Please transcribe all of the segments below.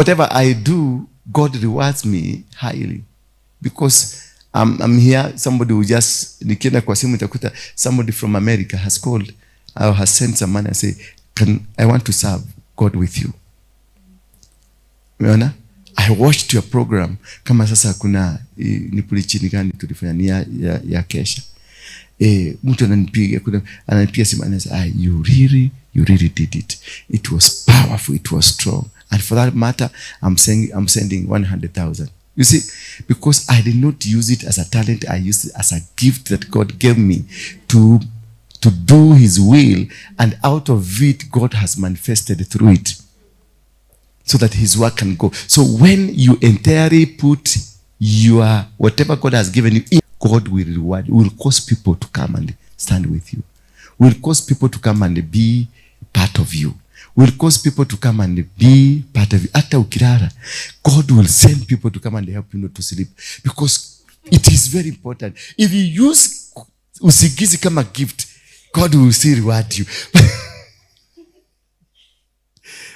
Whatever I do, God rewards me highly. Because I'm here, somebody who just, nikienda kwa simu itakuta, somebody from America has called or has sent some money and say, I want to serve God with you. Umeona? I watched your program. Kama sasa kuna nipuli chini gani tulifanya ni ya kesha. Mtu ananipiga simu anasema, you really did it. It was powerful, it was strong. And for that matter, I'm sending 100,000. You see, because I did not use it as a talent, I used it as a gift that God gave me to do His will, and out of it, God has manifested through it, so that His work can go. So when you entirely put your whatever God has given you in, God will reward, will cause people to come and stand with you, will cause people to come and be part of you, will cause people to come and be part of you. Hata ukirara, God will send people to come and help you not to sleep, because it is very important. If you use usingizi kama gift, God will still reward you.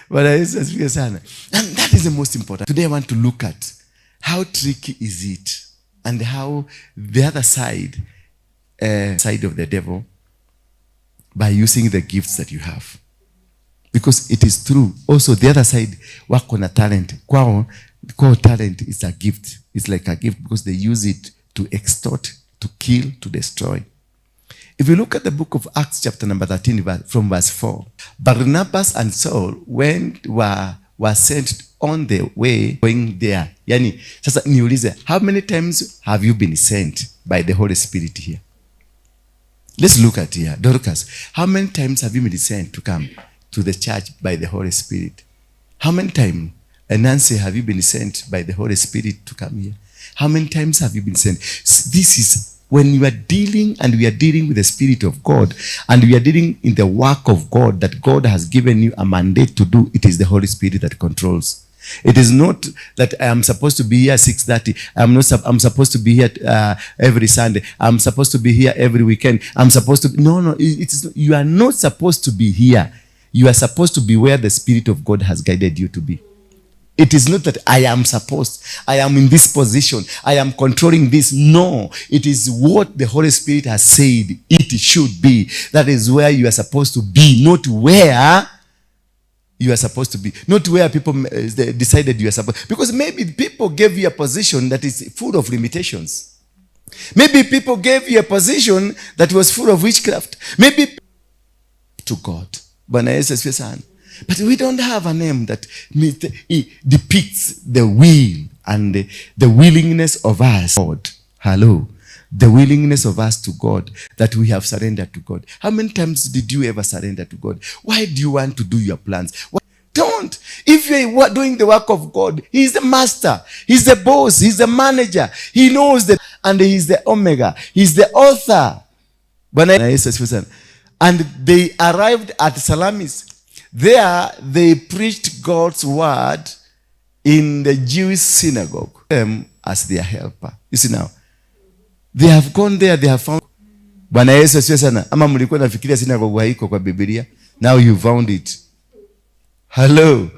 But and that is the most important. Today I want to look at how tricky is it, and how the other side of the devil, by using the gifts that you have. Because it is true. Also, the other side, work on a talent. Kwao talent is a gift. It's like a gift because they use it to extort, to kill, to destroy. If you look at the book of Acts chapter number 13 from verse 4, Barnabas and Saul were sent on the way going there. Yani, sasa niulize, how many times have you been sent by the Holy Spirit here? Let's look at here. Dorcas, how many times have you been sent to come to the church by the Holy Spirit? How many times, Nancy, have you been sent by the Holy Spirit to come here? How many times have you been sent? This is when you are dealing, and we are dealing with the Spirit of God, and we are dealing in the work of God that God has given you a mandate to do. It is the Holy Spirit that controls. It is not that I am supposed to be here 6:30. I'm supposed to be here every Sunday. I'm supposed to be here every weekend. No. It is. You are not supposed to be here. You are supposed to be where the Spirit of God has guided you to be. It is not that I am in this position, I am controlling this. No, it is what the Holy Spirit has said it should be. That is where you are supposed to be, not where you are supposed to be. Not where people decided you are supposed. Because maybe people gave you a position that is full of limitations. Maybe people gave you a position that was full of witchcraft. Maybe to God. But we don't have a name that depicts the will and the willingness of us, God. Hello. The willingness of us to God, that we have surrendered to God. How many times did you ever surrender to God? Why do you want to do your plans? Don't. If you are doing the work of God, He is the master. He's the boss. He's the manager. He knows and He is the Omega. He's the author. And they arrived at Salamis. There, they preached God's word in the Jewish synagogue, them as their helper. You see now, they have gone there, they have found. Bwana Yesu asifiwe sana. Ama mlikuwa nafikiria synagogue haiko kwa Biblia? Now you found it. Hello.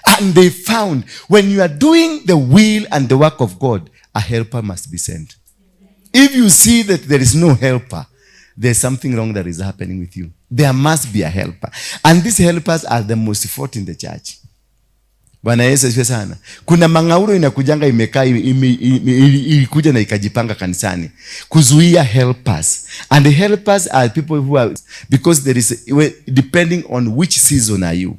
And they found, when you are doing the will and the work of God, a helper must be sent. If you see that there is no helper, there's something wrong that is happening with you. There must be a helper. And these helpers are the most fought in the church. Bwana Yesu asifiwe sana. Kuna mangauro inakujanga imekaa ilikuja na ikajipanga kanisani kuzuia helpers. And the helpers are people who are, because there is, depending on which season are you.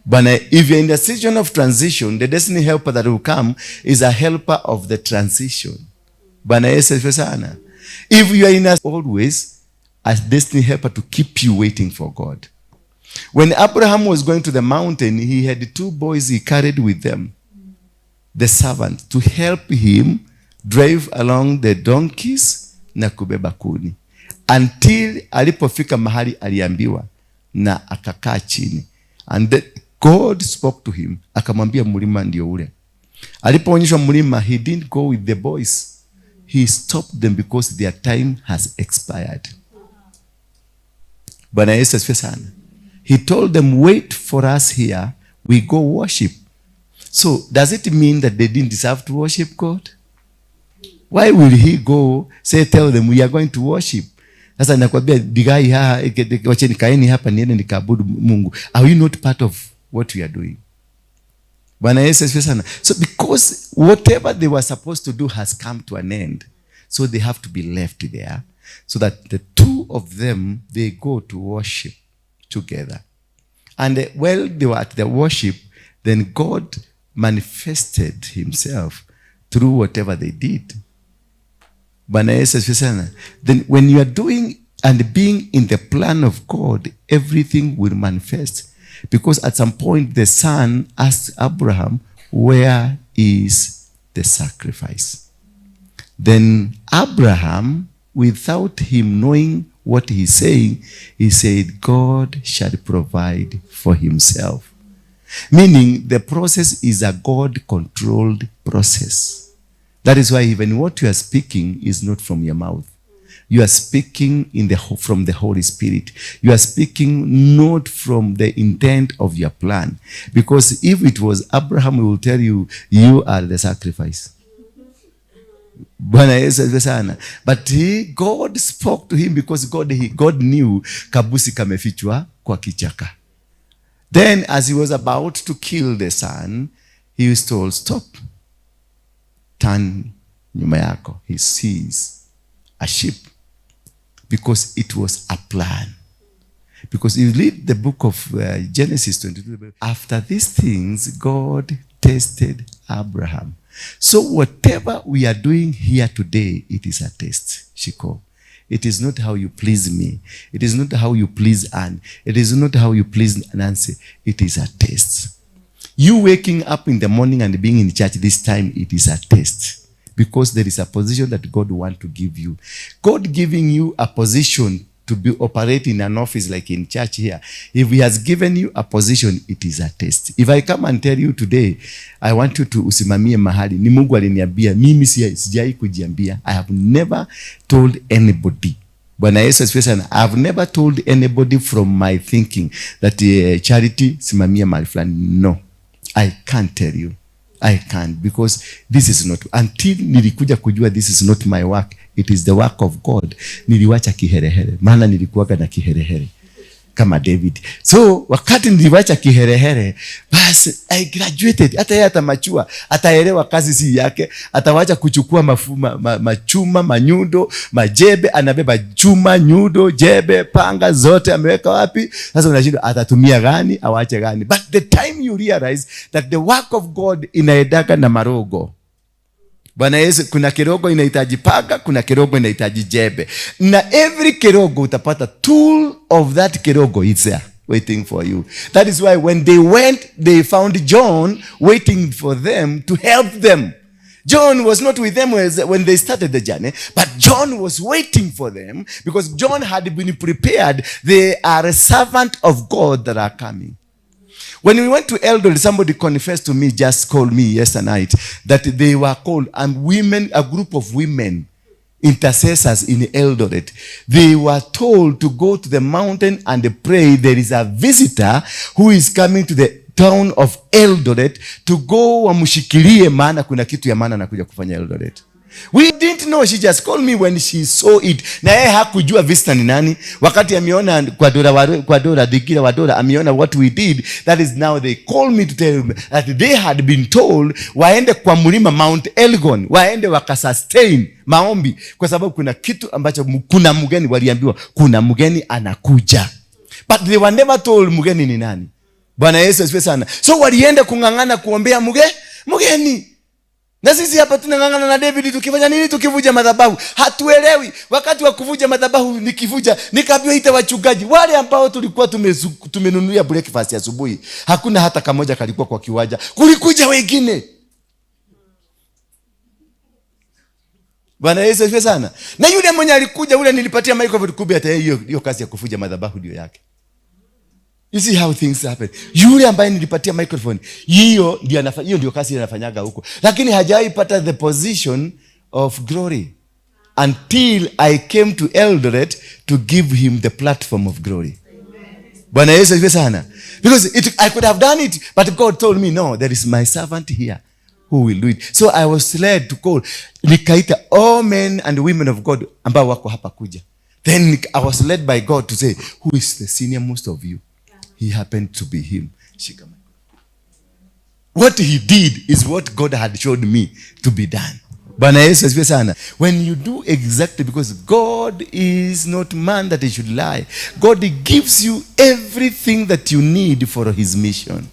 But if you're in the season of transition, the destiny helper that will come is a helper of the transition. Bwana Yesu asifiwe sana. If you are in a always a destiny helper to keep you waiting for God. When Abraham was going to the mountain, he had 2 boys he carried with them, the servant, to help him drive along the donkeys na kubeba kuni, until alipofika mahali aliambiwa na akakaa chini. And then God spoke to him, akamwambia mlima ndio ule. Alipoonyeshwa mlima, he didn't go with the boys. He stopped them because their time has expired. Bwana Yesu asifiwe sana. He told them, wait for us here. We go worship. So does it mean that they didn't deserve to worship God? Why will he go tell them we are going to worship? Sasa nakwambia digai wacheni kaeni hapa niende nikaabudu Mungu. Are we not part of what we are doing? Bwana Yesu asifiwe sana. So because whatever they were supposed to do has come to an end, so they have to be left there, so that the two of them, they go to worship together. And while they were at the worship, then God manifested himself through whatever they did. Bwana Yesu asifiwe sana. Then when you are doing and being in the plan of God, everything will manifest. Because at some point the son asked Abraham, where is the sacrifice? Then Abraham, without him knowing what he's saying, he said, God shall provide for himself. Meaning the process is a God-controlled process. That is why even what you are speaking is not from your mouth. You are speaking from the Holy Spirit. You are speaking not from the intent of your plan. Because if it was Abraham, he will tell you, you are the sacrifice. But God spoke to him because God knew kabusi kamefichwa kwa kichaka. Then as he was about to kill the son, he was told, stop. Turn nyuma yako. He sees a sheep. Because it was a plan. Because you read the book of Genesis 22. After these things, God tested Abraham. So whatever we are doing here today, it is a test, Shiko. It is not how you please me. It is not how you please Anne. It is not how you please Nancy. It is a test. You waking up in the morning and being in church this time, it is a test. Because there is a position that God wants to give you. God giving you a position to be operating in an office like in church here. If he has given you a position, it is a test. If I come and tell you today, I want you to usimamie mahali, ni Mungu aliniambia, mimi sijai kujiambia. I have never told anybody. Bwana Yesu asifiwe sana. I have never told anybody from my thinking that Charity simamia mahali fulani. No. I can't tell you. I can't, because this is not, until nilikuja kujua this is not my work, it is the work of God. Niliwacha kiherehere, maana nilikuwaga na kiherehere kama David. So wakati niliwacha kiherehere, basi I graduated. Hata yeye atamachua, ataelewa kazi si yake, atawacha kuchukua machuma, manyundo, majebe, anabeba chuma, nyundo, jebe, panga zote ameweka wapi? Sasa unashindwa atatumia gani, awache gani? But the time you realize that the work of God inaendaka na marogo. Bwana Yesu, kuna kirogo inahitaji paga, kuna kirogo inahitaji jebe. Na every kirogo utapata tool of that kirogo is there waiting for you. That is why when they went, they found John waiting for them to help them. John was not with them when they started the journey, but John was waiting for them because John had been prepared. They are a servant of God that are coming. When we went to Eldoret, somebody confessed to me, just called me yesterday night, that they were called, and women, a group of women, intercessors in Eldoret. They were told to go to the mountain and pray. There is a visitor who is coming to the town of Eldoret to go wamushikilie, maana kuna kitu ya maana nakuja kufanya Eldoret. We didn't know. She just called me when she saw it. Na yeye hakujua visitor ni nani. Wakati ameona kwa Dora Digira wa Dora ameona what we did, that is now they called me to tell me that they had been told waende kwa mlima Mount Elgon, waende wakasustain maombi kwa sababu kuna kitu ambacho kuna mgeni waliambiwa, kuna mgeni anakuja. But they were never told mgeni ni nani. Bwana Yesu asifiwe sana. So walienda kungangana kuombea mgeni. Na sisi hapa tunangangana na David tukifanya nini? Tukivuja madhabahu. Hatuelewi. Wakati wa kuvuja madhabahu nikivuja, nikaambiwa ita wachungaji. Wale ambao tulikuwa tumenunulia breakfast asubuhi, hakuna hata kamoja kalikuwa kwa kiwanja. Kulikuja wengine. Bwana Yesu asifiwe sana. Na yule mwenye alikuja, ule nilipatia microphone kubwa, hata hiyo kazi ya kuvuja madhabahu ndio yake. You see how things happen. Yule ambaye nilipatia microphone, hiyo ndio kazi anafanyaga huko. Lakini hajawahi pata the position of glory until I came to Eldoret to give him the platform of glory. Bwana Yesu asifiwe sana. Because I could have done it, but God told me, no, there is my servant here who will do it. So I was led to call. Nikaita all men and women of God ambao wako hapa kuja. Then I was led by God to say, who is the senior most of you? He happened to be him. What he did is what God had showed me to be done. When you do exactly, because God is not man that he should lie. God gives you everything that you need for his mission.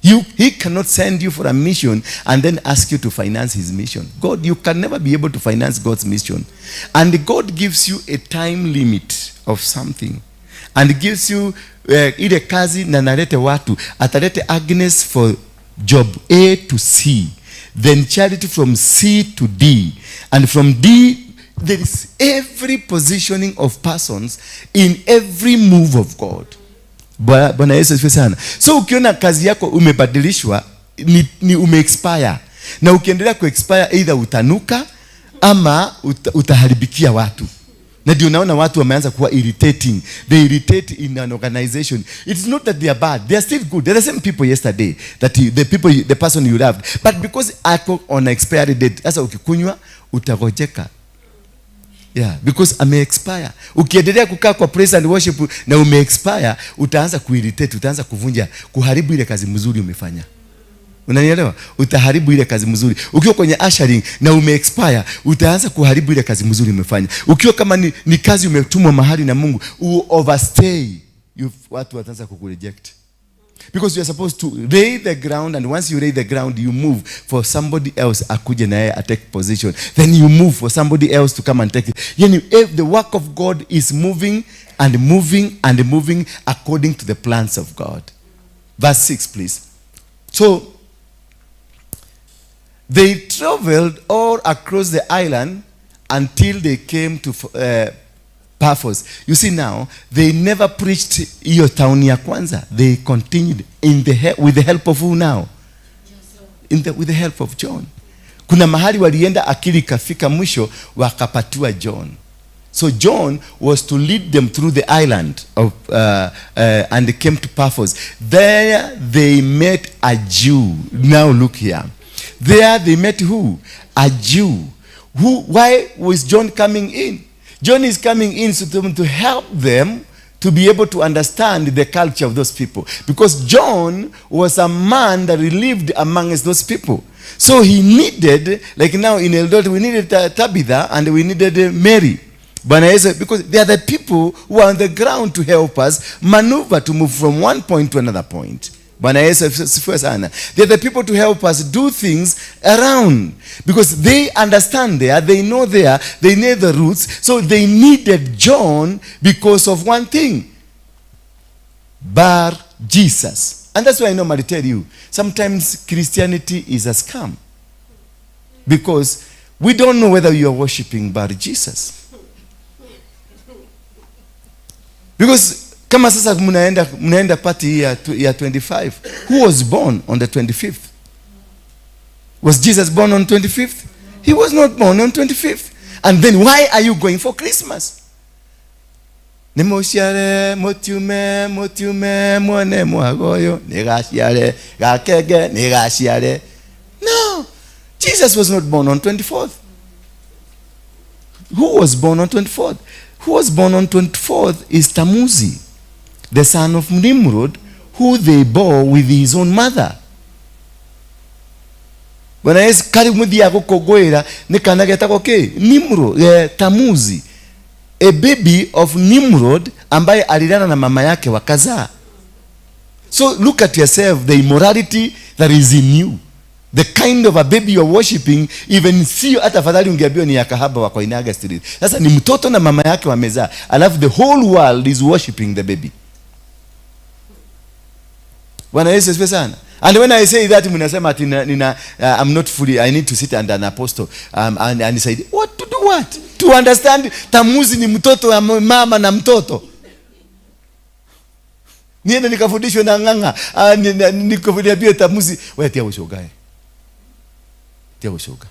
He cannot send you for a mission and then ask you to finance his mission. God, you can never be able to finance God's mission. And God gives you a time limit of something. And gives you ile kazi na nalete watu. Atalete Agnes for job A to C. Then Charity from C to D. And from D, there is every positioning of persons in every move of God. Bwana Yesu asifiwe sana. So ukiona kazi yako umebadilishwa, ni ume-expire. Na ukiendelea ku-expire, either utanuka ama utaharibikia watu. Na ndio unaona watu wameanza kuwa irritating. They irritate in an organization. It's not that they are bad. They are still good. They're the same people yesterday. The person you loved. But because ako on expiry date, sasa ukikunywa, utagojeka. Yeah, because ame-expire. Ukiendelea kukaa kwa praise and worship na ume-expire, utaanza kuirritate, utaanza kuvunja, kuharibu ile kazi mzuri umefanya. Unanielewa? Utaharibu ile kazi mzuri. Ukiwa kwenye ushering na ume-expire, utaanza kuharibu ile kazi mzuri umefanya. Ukiwa kama ni kazi umetumwa mahali na Mungu, overstay, watu wataanza kukureject. Because you are supposed to lay the ground, and once you lay the ground, you move for somebody else akuje na yeye take position. Then you move for somebody else to come and take it. If the work of God is moving and moving and moving according to the plans of God. Verse 6, please. So, they traveled all across the island until they came to Paphos. You see now, they never preached hiyo town ya kwanza. They continued with the help of who now? With the help of John. Kuna mahali walienda akili kafika mwisho wakapatiwa John. So John was to lead them through the island of and they came to Paphos. There they met a Jew. Now look here. There they met who? A Jew. Why was John coming in? John is coming in to help them to be able to understand the culture of those people. Because John was a man that lived amongst those people. So he needed, like now in Eldoret, we needed Tabitha and we needed Mary. Because they are the people who are on the ground to help us maneuver to move from one point to another point. They are the people to help us do things around. Because they understand there, they know there, they know the roots. So they needed John because of one thing. Bar Jesus. And that's why I normally tell you, sometimes Christianity is a scam. Because we don't know whether you are worshiping Bar Jesus. Because kama sasa mnaenda party ya 25. Who was born on the 25th? Was Jesus born on 25th? He was not born on 25th. And then why are you going for Christmas? Nemoshiare motume mone mwagoyo negashiare gakege negashiare. No. Jesus was not born on 24th. Who was born on 24th? Who was born on 24th is Tamuzi, the son of Nimrod, who they bore with his own mother. When I ask Karimudi Agokogoera, Nekanagetakoke, Nimrod, Tamuzi, a baby of Nimrod, ambaye alilana na mama yake wakaza. So look at yourself, the immorality that is in you. The kind of a baby you are worshiping, even sio hata fadhali ungeambiwa ni ya kahaba wa Koinaga Street. Sasa ni mtoto na mama yake wamezaa. Alafu the whole world is worshiping the baby. Bwana Yesu asifiwe sana. And when I say that, mnasema ati I'm not fully, I need to sit under an apostle. And he said, what to do what? To understand Tamuzi ni mtoto wa mama na mtoto. Nienda nikafundishwe na nganga. Nikafundishwa pia Tamuzi. Wewe tia ushogae. Tia ushoga.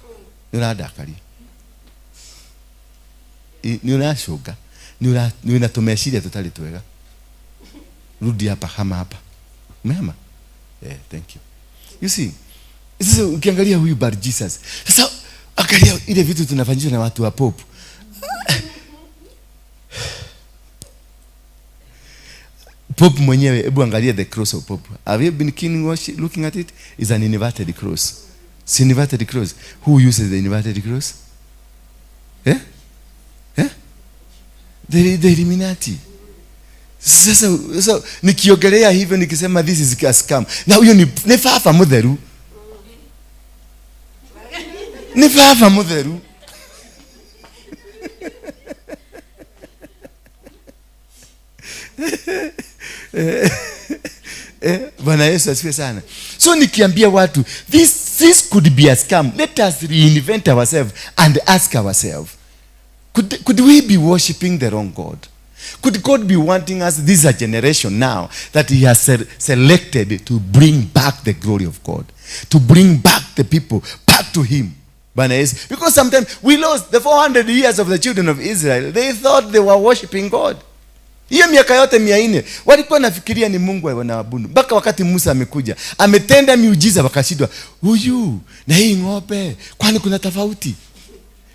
Niradakari. Niradashoga. Niunatumia shida tutali tuwega. Rudi hapa hama hapa. Umehama? Yeah, thank you. You see, sasa ukiangalia huyu Bar Jesus. Sasa angalia ile vitu tunafanyishwa na watu wa pop. Pope mwenyewe, hebu angalia the cross of Pope. Have you been keen looking at it? It's an inverted cross. It's an inverted cross. Who uses the inverted cross? Yeah? Yeah? The Illuminati. Sasa nikiogelea hivyo nikisema this is a scam. Na huyo ni fafa mutheru. Ni fafa mutheru. Bwana Yesu asifiwe sana. So nikiambia watu this could be a scam, let us reinvent ourselves and ask ourselves, could we be worshiping the wrong God? Could God be wanting us, this is a generation now that he has selected to bring back the glory of God, to bring back the people back to him? Because sometimes we lost the 400 years of the children of Israel. They thought they were worshiping God. Hiyo miaka yote 400 walikuwa nafikiria ni Mungu wanaabudu. Mpaka wakati Musa amekuja, ametenda miujiza wakashindwa. Huyu na hii ng'ombe, kwani kuna tofauti?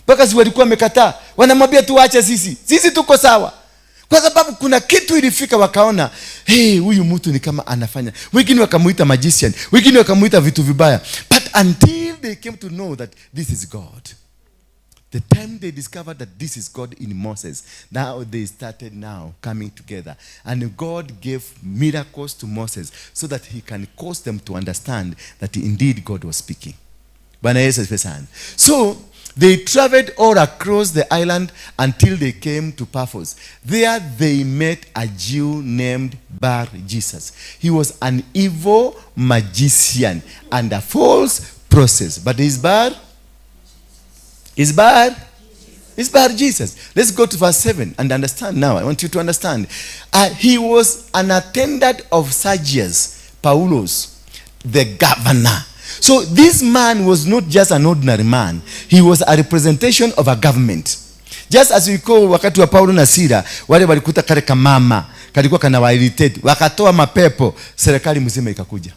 Mpaka si walikuwa wamekataa. Wanamwambia tuache sisi. Sisi tuko sawa. Kwa sababu kuna kitu ilifika wakaona, huyu mtu ni kama anafanya. Wengine wakamuita magician, wengine wakamuita vitu vibaya. But until they came to know that this is God. The time they discovered that this is God in Moses, now they started now coming together. And God gave miracles to Moses so that he can cause them to understand that indeed God was speaking. So they traveled all across the island until they came to Paphos. There they met a Jew named Bar Jesus. He was an evil magician and a false prophet. But is Bar Jesus. Let's go to verse 7 and understand now. I want you to understand. He was an attendant of Sergius Paulus, the governor. So this man was not just an ordinary man. He was a representation of a government. Just as we call wakati wa Paulo na Sila, wale walikuta kale kamama, kalikuwa kana wairitate, wakatoa mapepo, serikali mzima ikakuja.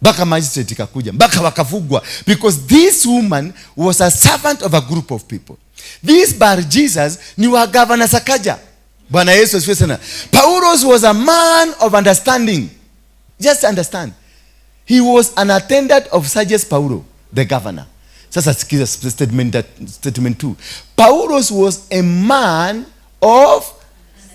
Baka magistrate ikakuja, baka wakafugwa, because this woman was a servant of a group of people. This Bar Jesus ni wa governor sakaja. Bwana Yesu asifiwe sana. Paulos was a man of understanding. Just understand. He was an attendant of Sergius Paulo, the governor. Sasa sikiza statement 2. Paulos was a man of,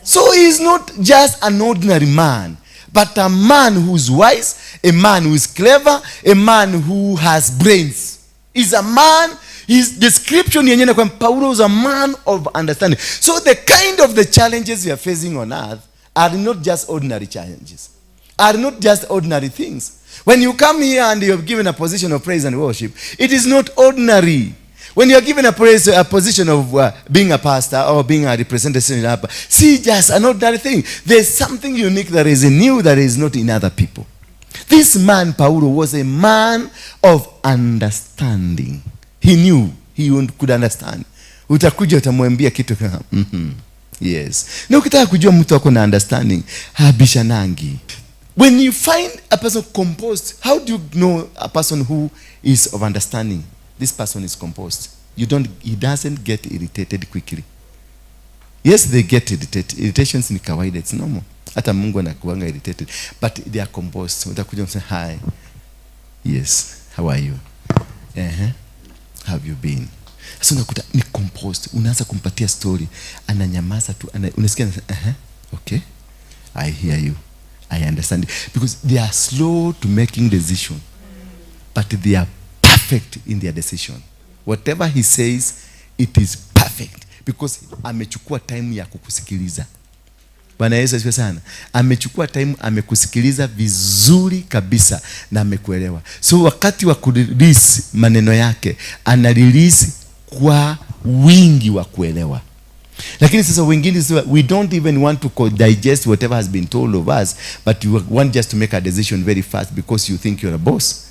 so he is not just an ordinary man, but a man who's wise, a man who is clever, a man who has brains. He's a man, his description yenyewe kwa Paulo was a man of understanding. So the kind of the challenges we are facing on earth are not just ordinary challenges, are not just ordinary things. When you come here and you are given a position of praise and worship, it is not ordinary. When you are given a position of being a pastor or being a representative, see, just an ordinary thing. There's something unique that is in you that is not in other people. This man, Paulo, was a man of understanding. He knew, he could understand. Utakuja utamwambia kitu kama yes. Na ukitaka kujua mtu wako na understanding, habishanangi. When you find a person composed, how do you know a person who is of understanding? This person is composed. He doesn't get irritated quickly. Yes, they get irritated. Irritations ni kawaida, it's normal. Hata Mungu anakuanga irritated, but they are composed. Utakuja msema, hi, yes, how are you? Have you been? So unakuta ni composed. Unaanza kumpatia story, ananyamaza tu, unasikia okay, I hear you, I understand. Because they are slow to making decision, but they are perfect in their decision. Whatever he says, it is perfect, because amechukua time ya kukusikiliza. Bwana Yesu asifiwe sana. Amechukua time, amekusikiliza vizuri kabisa na amekuelewa. So wakati wa kurelease maneno yake, ana release kwa wingi wa kuelewa. Lakini sasa wengine, we don't even want to digest whatever has been told of us, but you want just to make a decision very fast because you think you're a boss.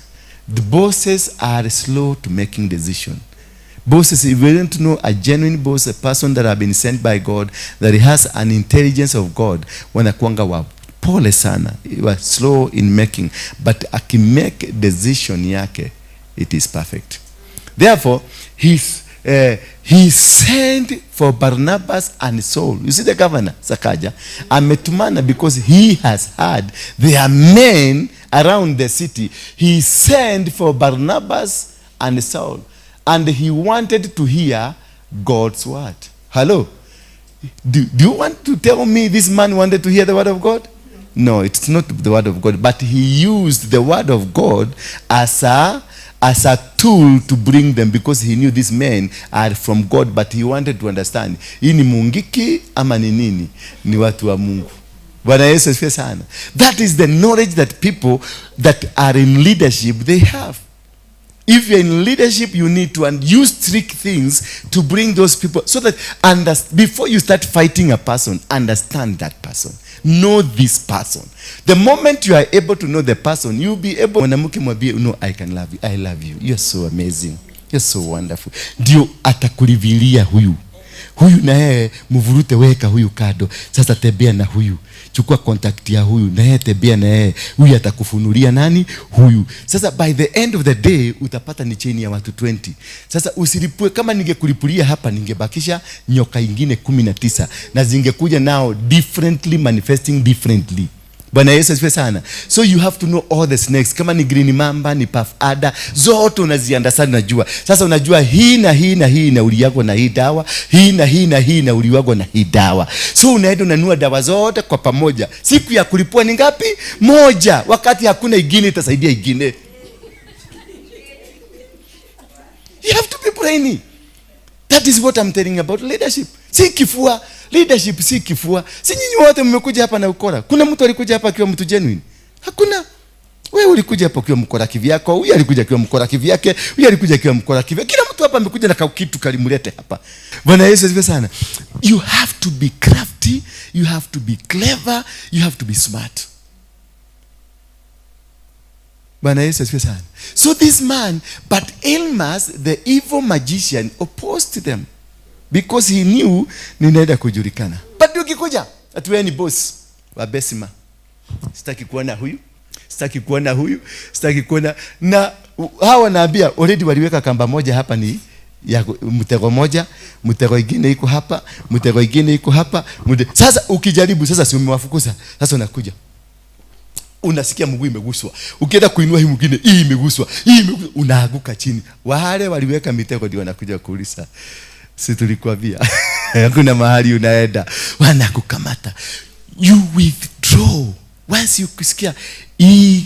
The bosses are slow to making decision. Bosses, if you don't know a genuine boss, a person that have been sent by God, that he has an intelligence of God, wanakuanga pole sana, he was slow in making, but akimake decision yake, it is perfect. Therefore, he sent for Barnabas and Saul. You see the governor, Sakaja, ametumana because he has heard there are men around the city. He sent for Barnabas and Saul, and he wanted to hear God's word. Hello? Do you want to tell me this man wanted to hear the word of God? No, it's not the word of God, but he used the word of God as a tool to bring them, because he knew these men are from God, but he wanted to understand, hii ni mungiki ama ni nini? Ni watu wa Mungu. Bwana Yesu asifiwe sana. That is the knowledge that people that are in leadership, they have. If you're in leadership, you need to use trick things to bring those people, so that before you start fighting a person, understand that person. Know this person. The moment you are able to know the person, you'll be able, mwanamke mwambie, no, I can love you. I love you. You're so amazing. You're so wonderful. Ndio atakulivilia huyu. Huyu na yeye mvurute, weka huyu kado. Sasa tembea na huyu. Chukua contact ya huyu, na yeye tembea na yeye. Huyu atakufunulia nani? Huyu. Sasa by the end of the day utapata ni cheni ya watu 20. Sasa usilipue, kama ningekulipulia hapa ningebakisha nyoka ingine 19 na zingekuja nao differently, manifesting differently. Bwana Yesu asifiwe sana. So you have to know all the snakes. Kama ni green mamba, ni puff adder, zote unaziandasana, unajua. Sasa unajua hii na hii na hii na uliwagwa na hii dawa, hii na hii na hii na uliwagwa na hii dawa. So unaenda unanua dawa zote kwa pamoja. Siku ya kulipua ni ngapi? Moja. Wakati hakuna ingine itasaidia ingine. You have to be brainy. That is what I'm telling about leadership. Si kifua. Leadership si kifua. Si nyinyi wote mmekuja hapa na ukora. Kuna mtu alikuja hapa akiwa mtu genuine? Hakuna. Wewe ulikuja hapa akiwa mkora kivyako, huyu alikuja akiwa mkora kivyake, huyu alikuja akiwa mkora kivyake. Kila mtu hapa amekuja na kitu kalimulete hapa. Bwana Yesu asifiwe sana. You have to be crafty, you have to be clever, you have to be smart. Bwana Yesu asifiwe sana. So this man, but Elmas, the evil magician, opposed them. Because he knew ninaenda kujulikana. But ukikuja, atuwe ni boss wa Besima. Sitaki kuona huyu, sitaki kuona huyu, sitaki kuona. Na hawa naambia already waliweka kamba moja hapa, ni ya mtego moja, mtego ingine iko hapa, mtego ingine iko hapa. Sasa ukijaribu, sasa si umewafukuza. Sasa unakuja, unasikia mguu imeguswa. Ukienda kuinua hii mwingine, hii imeguswa, hii imeguswa, unaaguka chini. Wale waliweka mitego ndio wanakuja kuuliza. Si tulikwambia hakuna mahali unaenda, wanakukamata. You withdraw. Once you kusikia hii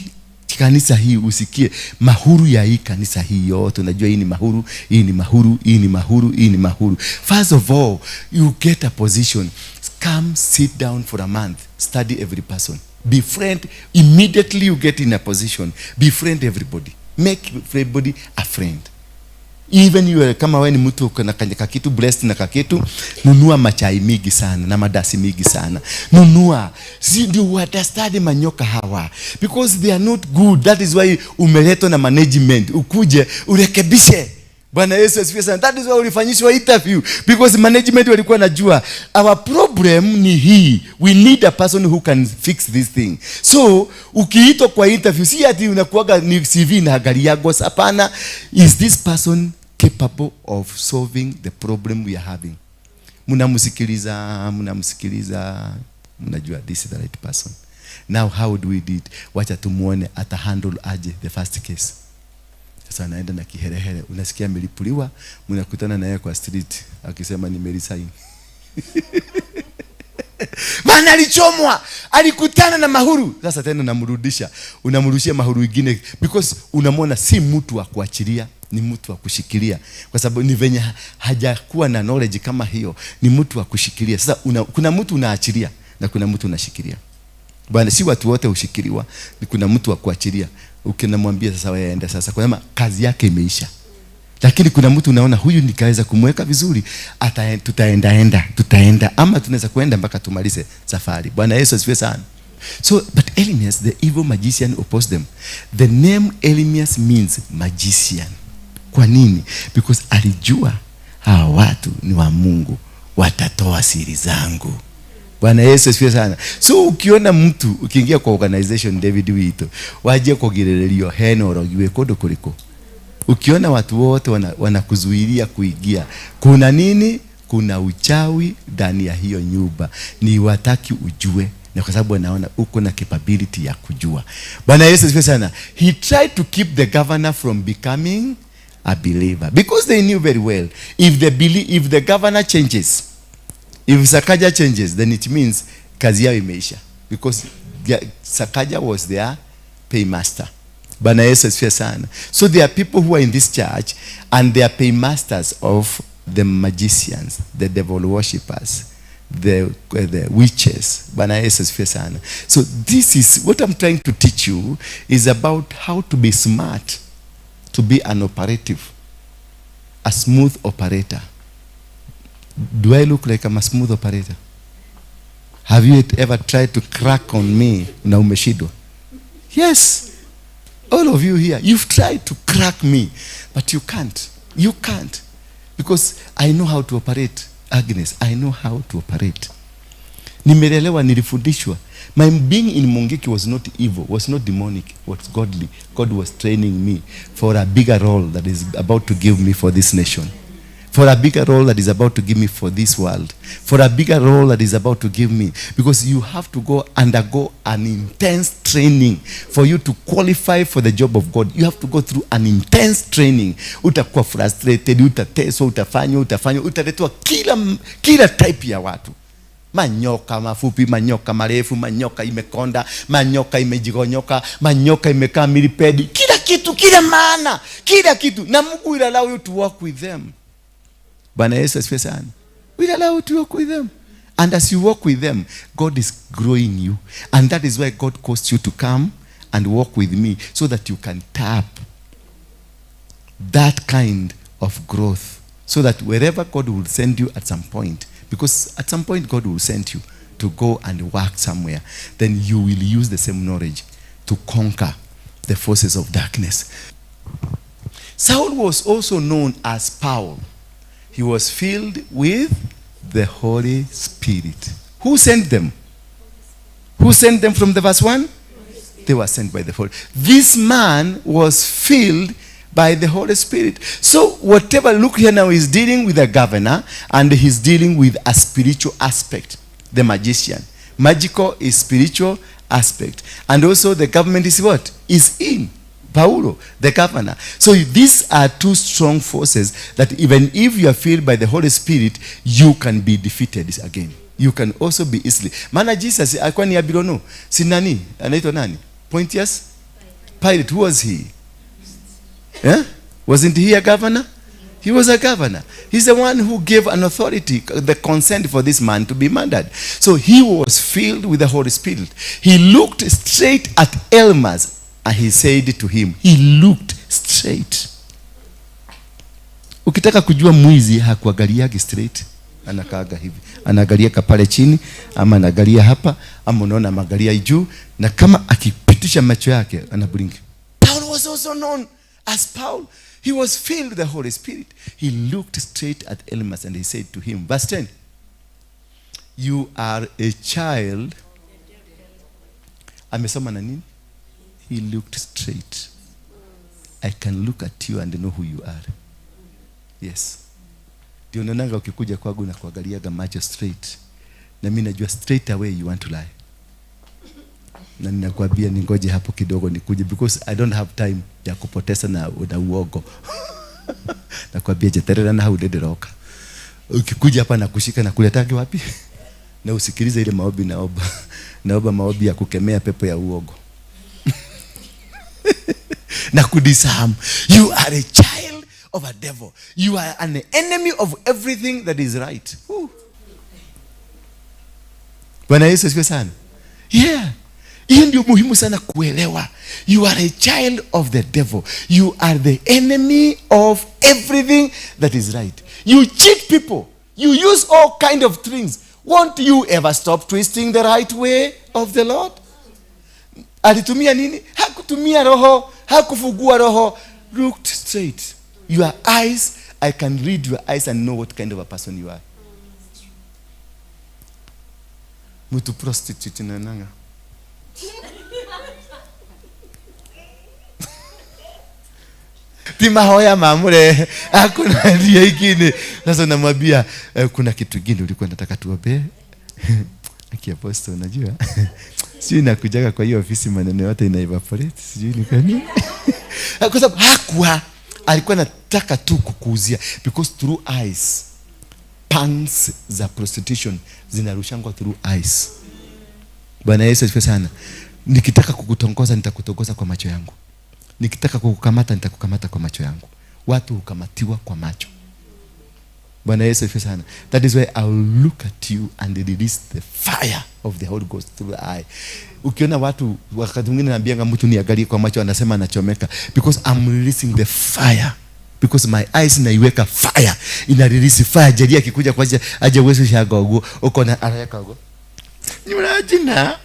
kanisa hii, usikie mahuru ya hii kanisa hii yote, unajua hii ni mahuru, hii ni mahuru, hii ni mahuru, hii ni mahuru. First of all, you get a position. Come sit down for a month. Study every person. Befriend. Immediately you get in a position, befriend everybody. Make everybody a friend. Even you, kama wewe ni mtu uko na kitu blessed na kakitu, nunua machai mingi sana na madasi mingi sana. Nunua. Si ndio understand manyoka hawa, because they are not good. That is why umeletwa na management, ukuje urekebishe. Bwana Yesu asifiwe sana. That is why ulifanyishwa interview, because management walikuwa najua our problem ni hii. We need a person who can fix this thing. So ukiitwa kwa interview, si ati unakuaga ni CV na gari yako. Hapana, is this person capable of solving the problem we are having? Mnamsikiliza, mnajua this is the right person. Now how do we do it? Wacha tumuone ata handle aje the first case. Sasa anaenda na kiherehere, unasikia amelipuliwa, mnakutana naye kwa street akisema nimeresign. Maana alichomwa, alikutana na mahuru. Sasa tena unamrudishia mahuru ingine, because unamwona si mtu wa kuachilia, ni mtu wa kushikilia. Kwa sababu ni venye hajakuwa na knowledge kama hiyo, ni mtu wa kushikilia. Sasa kuna mtu unaachilia na kuna mtu unashikilia. Bwana, si watu wote ushikiliwa, ni kuna mtu wa kuachilia. Ukinamwambia sasa wewe enda sasa, kwa maana kazi yake imeisha. Lakini kuna mtu unaona huyu nikaweza kumweka vizuri, tutaenda ama tunaweza kuenda mpaka tumalize safari. Bwana Yesu asifiwe sana. So but Elias, the evil magician, opposed them. The name Elias means magician. Kwa nini? Because alijua hawa watu ni wa Mungu, watatoa siri zangu. Bwana Yesu asifiwe sana. So ukiona mtu ukiingia kwa organization David Wito waje kugirelelio heno rogiwe kodo kuliko. Ukiona watu wote wanakuzuilia kuingia, kuna nini? Kuna uchawi ndani ya hiyo nyumba. Ni wataki ujue, na kwa sababu wanaona uko na capability ya kujua. Bwana Yesu asifiwe sana. He tried to keep the governor from becoming a believer because they knew very well if the governor changes, if Sakaja changes, then it means kazi yao imeisha, because Sakaja was their paymaster. Bwana Yesu asifiwe sana. So there are people who are in this church and they are paymasters of the magicians, the devil worshippers, the witches. Bwana Yesu asifiwe sana. So this is what I'm trying to teach you, is about how to be smart, to be an operative, a smooth operator. Do I look like I'm a smooth operator? Have you ever tried to crack on me na umeshindwa? Yes. All of you here, you've tried to crack me, but you can't. You can't. Because I know how to operate. Agnes, I know how to operate. Nimelelewa, nilifundishwa. My being in Mungiki was not evil, was not demonic, was godly. God was training me for a bigger role that is about to give me for this nation. For a bigger role that is about to give me for this world. For a bigger role that is about to give me. Because you have to undergo an intense training for you to qualify for the job of God. You have to go through an intense training. Utakuwa frustrated, utateswa, utafanywa, utaletwa kila type ya watu. Manyoka mafupi, manyoka marefu, manyoka imekonda, manyoka imejigonyoka, manyoka imekaa milipedi. Kila kitu, kila maana, kila kitu. Na Mungu will allow you to work with them. Bwana Yesu asifiwe sana. We'll allow you to walk with them. And as you walk with them, God is growing you. And that is why God caused you to come and walk with me, so that you can tap that kind of growth. So that wherever God will send you at some point, because at some point God will send you to go and work somewhere, then you will use the same knowledge to conquer the forces of darkness. Saul was also known as Paul. He was filled with the Holy Spirit. Who sent them? Who sent them from the verse 1? They were sent by the Holy. This man was filled by the Holy Spirit. So whatever, look here now, he's dealing with a governor and he's dealing with a spiritual aspect. The magician. Magical is spiritual aspect. And also the government is what? Is in. Paulo, the governor. So these are two strong forces that even if you are filled by the Holy Spirit, you can be defeated again. You can also be easily. Maana Jesus alikuwa ni Abirono. Si nani? Anaitwa nani? Pontius Pilate. Who was he? Yeah? Wasn't he a governor? He was a governor. He's the one who gave an authority, the consent for this man to be murdered. So he was filled with the Holy Spirit. He looked straight at Elmas. And he said to him, he looked straight. Ukitaka kujua mwizi hakuangaliagi straight, anakaaga hivi. Anaangalia kapale chini, ama anaangalia hapa, ama unaona anaangalia juu, na kama akipitisha macho yake anablink. Paul was also known as Paul. He was filled with the Holy Spirit. He looked straight at Elmas and he said to him, verse 10, you are a child. Amesoma na nini? He looked straight. I can look at you and know who you are. Yes. Ndio naonanga ukikuja kwangu na kuangaliaga macho straight. Na mimi najua straight away you want to lie. Na ninakwambia ningoje hapo kidogo nikuje, because I don't have time ya kupoteza na uogo. Nakwambia jeterera na haudenderoka. Ukikuja hapa na kushika na kuletagi wapi? Na usikilize ile maombi naomba. Naomba maombi ya kukemea pepo ya uogo. Na kudisarm. You are a child of a devil. You are an enemy of everything that is right. Bwana Yesu asifiwe sana. Yeah. Hiyo ndio muhimu sana kuelewa. You are a child of the devil. You are the enemy of everything that is right. You cheat people. You use all kind of things. Won't you ever stop twisting the right way of the Lord? Alitumia nini? Hakutumia roho, hakufugua roho. Looked straight. Your eyes, I can read your eyes and know what kind of a person you are. Mtu prostitute na nanga. Tima hoya mamure. Hakuna ndio ikini. Sasa namwambia kuna kitu kingine ulikuwa unataka tuombe. Apostle unajua. Sijui nakujaga kwa hiyo ofisi maneno yote ina evaporate. Sijui ni kwa nini. Kwa sababu hakuwa alikuwa anataka tu kukuuzia because through eyes pants za prostitution zinarushangwa through eyes. Bwana Yesu asifiwe sana. Nikitaka kukutongoza nitakutongoza kwa macho yangu. Nikitaka kukukamata nitakukamata kwa macho yangu. Watu hukamatiwa kwa macho. Bwana Yesu asifiwe sana. That is why I will look at you and release the fire of the Holy Ghost through the eye. Ukiona watu wakati mwingine naambianga mtu niangalie kwa macho anasema anachomeka because I'm releasing the fire. Because my eyes naiweka fire. Ina release fire. Jeria akikuja kwa aje wewe shagogo uko na arayaka gogo. Nyurajina.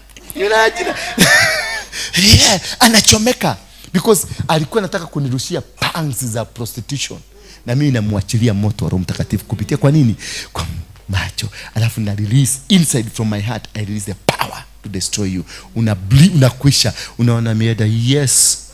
Yeah, anachomeka because alikuwa anataka kunirushia pangs za prostitution. Na mimi namwachilia moto wa Roho Mtakatifu kupitia kwa nini? Kwa macho. Alafu na release inside from my heart, I release the power to destroy you. Unakwisha, unaona miada, yes.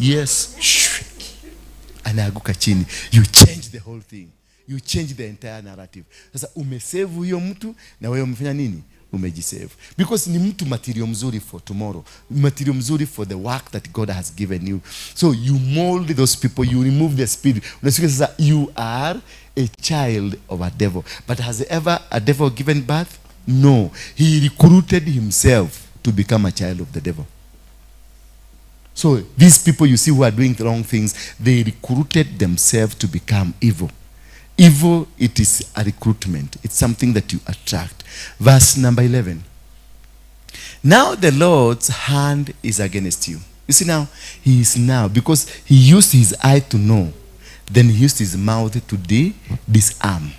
Anaanguka chini. You change the whole thing. You change the entire narrative. Sasa umesave huyo mtu na wewe umefanya nini? Umejisave. Because ni mtu material mzuri for tomorrow. Material mzuri for the work that God has given you. So you mold those people, you remove their spirit. Unasikia sasa you are a child of a devil. But has ever a devil given birth? No. He recruited himself to become a child of the devil. So these people you see who are doing the wrong things, they recruited themselves to become evil. Evil, it is a recruitment. It's something that you attract. Verse number 11. Now the Lord's hand is against you. You see now, he is now, because he used his eye to know, then he used his mouth to disarm.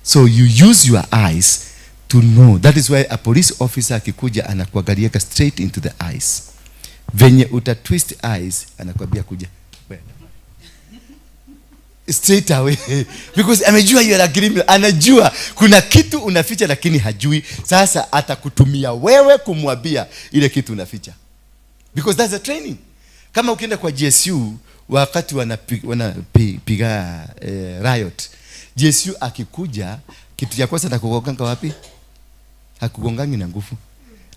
So you use your eyes to know. That is why a police officer akikuja anakuangaliaka straight into the eyes. Venye uta twist eyes, anakuambia kuja. Straight away. Because amejua you are a criminal. Anajua kuna kitu unaficha lakini hajui. Sasa atakutumia wewe kumwambia ile kitu unaficha. Because that's a training. Kama ukienda kwa GSU wakati wanapiga riot, GSU akikuja kitu cha kwanza atakugonganga wapi? Hakugongangi na nguvu.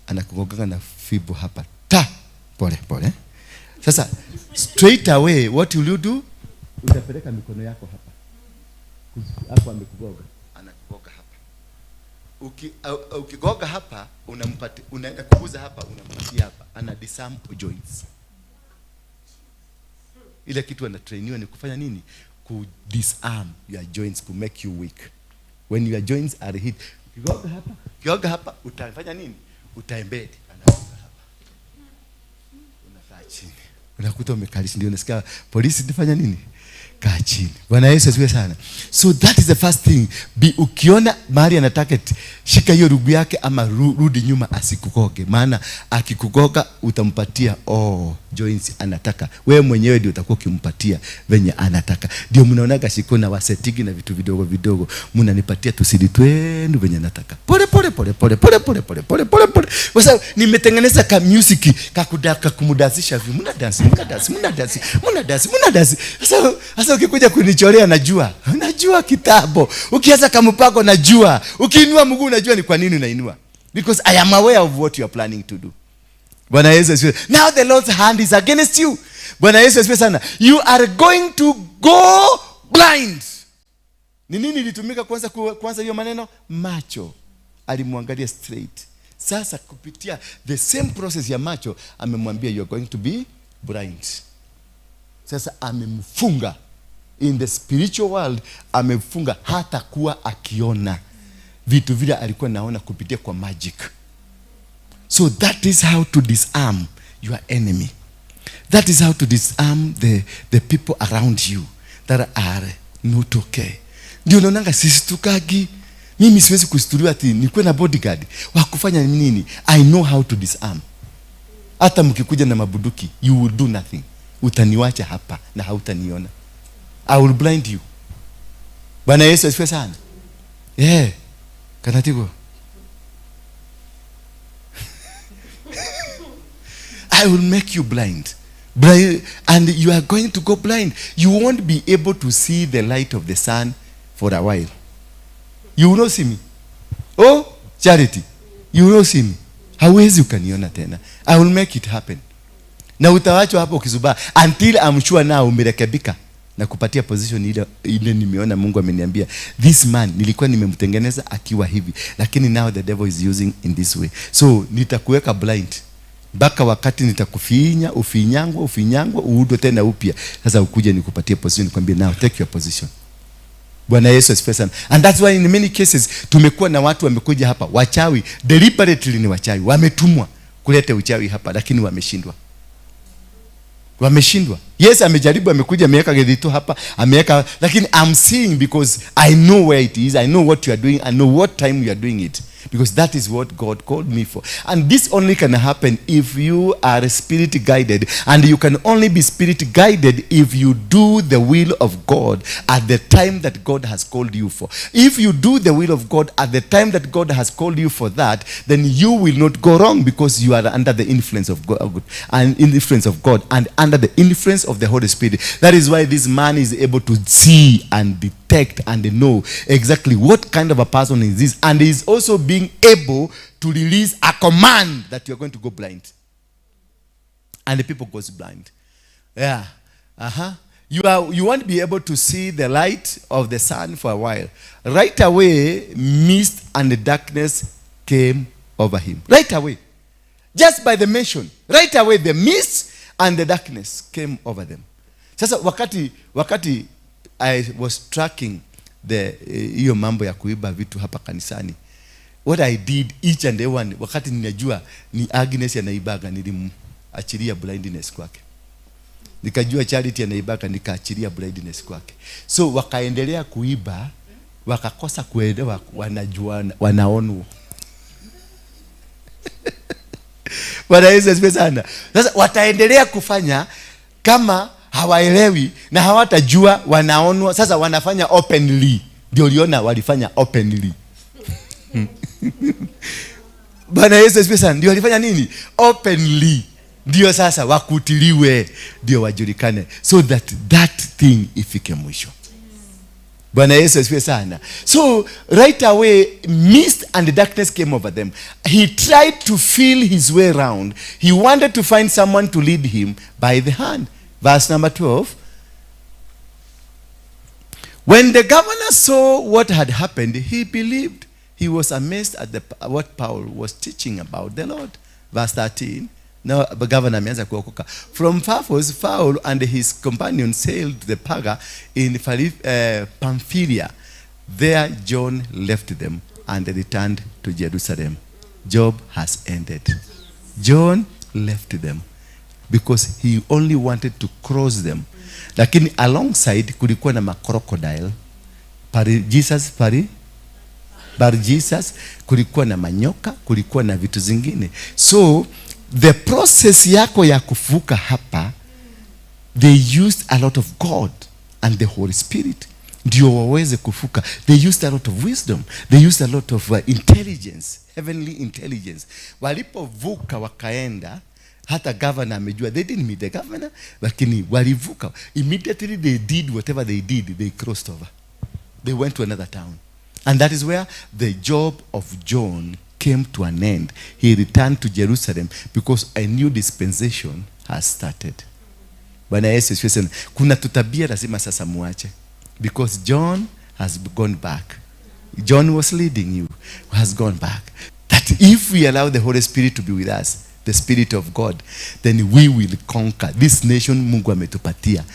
Anakugonganga na fibo hapa. Pole. Sasa straight away what will you do? Utapeleka mikono yako hapa. Hapo amekugoga. Anakugoga hapa. Ukigoga hapa unampati, unaenda kuguza hapa unampatia hapa. Ana disarm joints. Ile kitu anatrainiwa ni kufanya nini? Ku disarm your joints, to make you weak. When your joints are hit, ukigoga hapa utafanya nini? Utaembed. Anagoga hapa. Unakaa chini. Unakuta umekalisha, ndio unasikia polisi nifanya nini? Kaa chini. Bwana Yesu asifiwe sana. So that is the first thing. Ukiona mahali anataka shika hiyo rugu yake ama rudi nyuma asikugoge. Maana akikugoga utampatia joints anataka. Wewe mwenyewe ndio utakuwa ukimpatia venye anataka. Ndio mnaonaga shikona wasetigi na vitu vidogo. Mnanipatia tusidi twenu venye anataka. Pole. Kwa sababu nimetengeneza ka music kakudaka kumudazisha hivi. Muna dance. Sasa ukikuja kunichorea najua kitabo. Ukianza kampako najua. Ukiinua mguu unajua ni kwa nini unainua. Because I am aware of what you are planning to do. Bwana Yesu asifiwe. Now the Lord's hand is against you. Bwana Yesu asifiwe sana. You are going to go blind. Ni nini ilitumika kwanza hiyo maneno? Macho. Alimwangalia straight. Sasa kupitia the same process ya macho amemwambia you are going to be blind. Sasa amemfunga. In the spiritual world amemfunga hata kuwa akiona vitu vile alikuwa naona kupitia kwa magic. So that is how to disarm your enemy. That is how to disarm the people around you that are not okay. Ndio naonanga sisi tukagi. Mimi siwezi kusturiwa ati nikuwe na bodyguard. Wakufanya nini? I know how to disarm. Hata mkikuja na mabuduki, you will do nothing. Utaniwacha hapa na hautaniona. I will blind you. Bwana Yesu asifiwe sana. Kanatigo. I will make you blind. Blind, and you are going to go blind. You won't be able to see the light of the sun for a while. You will not see me. Oh, Charity, you will not see me. Hawezi ukaniona tena. I will make it happen. Na utawachwa hapo ukizubaa until I'm sure now umerekebika na kupatia position ile nimeona Mungu ameniambia this man nilikuwa nimemtengeneza akiwa hivi, lakini now the devil is using in this way. So nitakuweka blind mpaka wakati ufinyangwa uudo tena upya. Sasa ukuje nikupatie position, nikwambie now take your position. Bwana Yesu asifiwe sana. And that's why in many cases tumekuwa na watu wamekuja hapa wachawi, deliberately ni wachawi, wametumwa kuleta uchawi hapa, lakini wameshindwa. Yes, amejaribu, amekuja ameweka gedhito hapa, ameweka, lakini I'm seeing because I know where it is, I know what you are doing, I know what time you are doing it, because that is what God called me for. And this only can happen if you are spirit guided, and you can only be spirit guided if you do the will of God at the time that God has called you for. If you do the will of God at the time that God has called you for that, then you will not go wrong, because you are under the influence of God and influence of God and under the influence of the Holy Spirit. That is why this man is able to see and detect and know exactly what kind of a person is this, and is also being able to release a command that you are going to go blind, and the people goes blind. Yeah. You won't be able to see the light of the sun for a while. Right away, mist and the darkness came over him. Right away, just by the mention, right away the mist and the darkness came over them. Sasa wakati I was tracking hiyo mambo ya kuiba vitu hapa kanisani, what I did each and every one, wakati ninajua ni Agnes anaibaga, nilimachilia blindness kwake. Nikajua Charity anaibaga, nikaachilia blindness kwake. So wakaendelea kuiba, wakakosa kuelewa, wanajuana, wanaonwa. Bwana Yesu asifiwe sana. Sasa wataendelea kufanya kama hawaelewi na hawatajua, wanaonwa. Sasa wanafanya openly. Ndio uliona walifanya openly. Bwana Yesu asifiwe sana. Ndio walifanya nini? Openly. Ndio sasa wakutiliwe, ndio wajulikane, so that thing ifike mwisho. Bwana Yesu asifiwe sana. So right away mist and darkness came over them. He tried to feel his way around. He wanted to find someone to lead him by the hand. Verse number 12. When the governor saw what had happened, he believed. He was amazed at what Paul was teaching about the Lord. Verse 13. Now the governor ameanza kuokoka. From Paphos, Paul and his companions sailed to the Perga in Pamphylia. There John left them and returned to Jerusalem. Job has ended. John left them because he only wanted to cross them. Lakini alongside kulikuwa na crocodile. Jesus, kulikuwa na manyoka, kulikuwa na vitu zingine. So the process yako ya kuvuka hapa, they used a lot of God and the Holy Spirit ndio waweze kuvuka. They used a lot of wisdom, they used a lot of intelligence, heavenly intelligence. Walipovuka wakaenda, hata governor amejua, they didn't meet the governor, lakini walivuka. Immediately they did whatever they did, they crossed over, they went to another town. And that is where the job of John came to an end. He returned to Jerusalem because a new dispensation has started. Bwana Yesu asifiwe. Kuna tutabia lazima sasa muache, because John has gone back. John was leading you, has gone back. That if we allow the Holy Spirit to be with us, the Spirit of God, then we will conquer this nation Mungu ametupatia.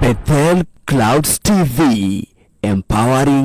Bethel Clouds TV, empowering